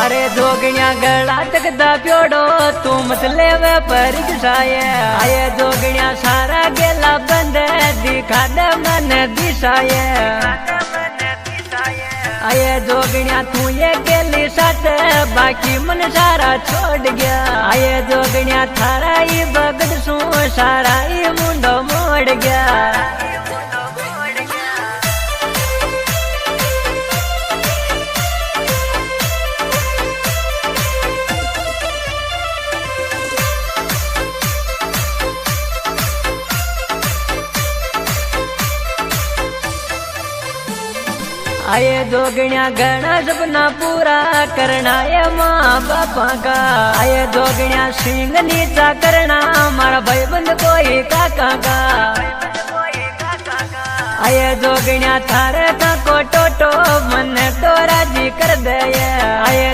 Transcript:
अरे जोगणिया गला तकदा प्योड़ो तू मत लेवे परीक्षाए आये जोगणिया सारा गेला बंद दिखा दे मन दिशाए आये जोगणिया तू ये गेली साथ बाकी मन सारा छोड़ गया आये जोगणिया थारा ही बगड़ सू सारा ही मुंडो मोड़ गया आये जोगणिया घना सपना पूरा करना ये माँ बापा का आये जोगणिया सिंह नीचा करना हमारा भाई बंद कोई काका का आये जोगणिया थारे का को टोटो मन तो राजी कर दे आये